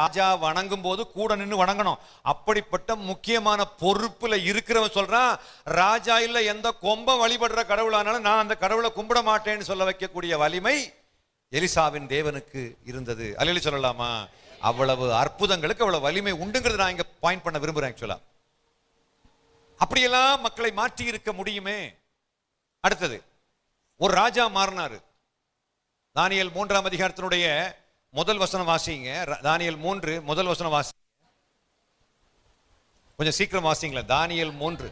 ராஜா வணங்கும் போது கூட நின்று வணங்கணும். அப்படிப்பட்ட முக்கியமான பொறுப்புல இருக்கிறவன் சொல்றான், ராஜா இல்ல எந்த கொம்ப வழிபடுற கடவுளானாலும் நான் அந்த கடவுளை கும்பிட மாட்டேன்னு சொல்ல வைக்கக்கூடிய வலிமை எலிசாவின் தேவனுக்கு இருந்தது. அல்லேலூயா சொல்லலாமா? அவ்வளவு அற்புதங்களுக்கு அவ்வளவு வலிமை உண்டுங்கிறது நான் இங்க பாயிண்ட் பண்ண விரும்புறேன். ஆக்சுவலா அப்படியெல்லாம் மக்களை மாற்றி இருக்க முடியுமே. அடுத்தது ஒரு ராஜா மாறினாரு. தானியேல் 3ஆம் அதிகாரத்தினுடைய முதல் வசனம் வாசிங்க. தானியேல் 3 முதல் வசனம் வாசி. கொஞ்சம் சீக்கிரம் வாசிங்களா. தானியேல் 3.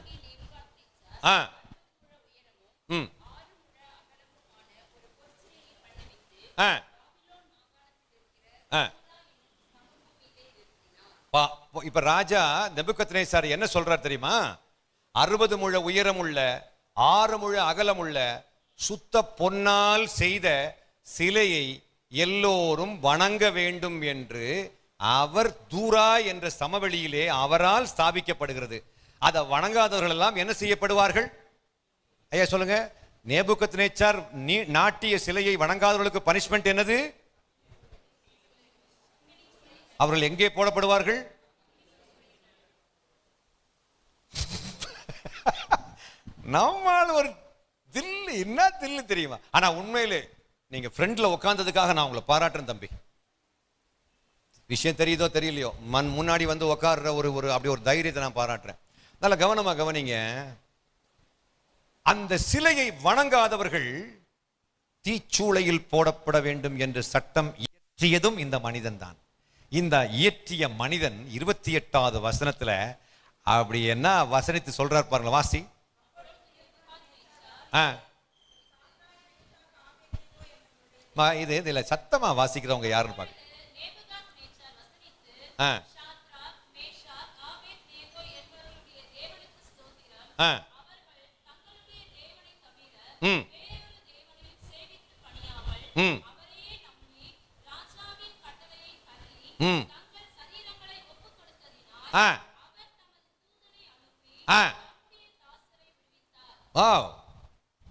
இப்ப ராஜா நேபுக்கத்நேச்சார் என்ன சொல்றார் தெரியுமா? 60 முழ உயரமுள்ள 6 முழ அகலமுள்ள சுத்த பொன்னால் செய்த சிலையை எல்லோரும் வணங்க வேண்டும் என்று அவர் தூரா என்ற சமவெளியிலே அவரால் ஸ்தாபிக்கப்படுகிறது. அதை வணங்காதவர்கள் எல்லாம் என்ன செய்யப்படுவார்கள்? ஐயா சொல்லுங்க. நேபுக்கத்நேச்சார் நாட்டிய சிலையை வணங்காதவர்களுக்கு பனிஷ்மெண்ட் என்னது? அவர்கள் எங்கே போடப்படுவார்கள்? நம்மால் ஒரு தில்லு என்ன தில்லு தெரியுமா? ஆனா உண்மையிலே நீங்க ஃப்ரெண்ட்ல உட்கார்ந்ததுக்காக நான் உங்களை பாராட்டுறேன் தம்பி. விஷயம் தெரியுதோ தெரியலையோ முன்னாடி வந்து உட்கார்ற ஒரு அப்படி ஒரு தைரியத்தை நான் பாராட்டுறேன். நல்ல கவனமா கவனிங்க. அந்த சிலையை வணங்காதவர்கள் தீச்சூளையில் போடப்பட வேண்டும் என்று சட்டம் இயற்றியதும் இந்த மனிதன் தான். இந்த இயற்றிய மனிதன் 28வது வசனத்துல அப்படி என்ன வசனித்து சொல்றார் பாருங்க. வாசி. இது இதுல சத்தமா வாசிக்கிறவங்க யாருன்னு பாக்க.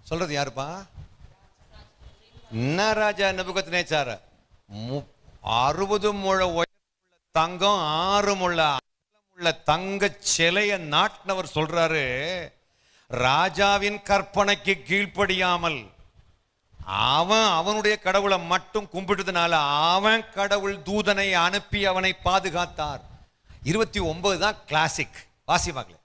சொல்றது யாருப்பா? என்ன ராஜா நேபுக்கத்நேச்சார் 60 முழ உயரமுள்ள தங்கம் 6 முழ அகலமுள்ள தங்க சிலையை நாட்டினவர் சொல்றாரு, ராஜாவின் கற்பனைக்கு கீழ்ப்படியாமல் அவனுடைய கடவுளை மட்டும் கும்பிட்டதுனால அவன் கடவுள் தூதனை அனுப்பி அவனை பாதுகாத்தார். 29 தான் கிளாசிக். வாசி பார்க்கல.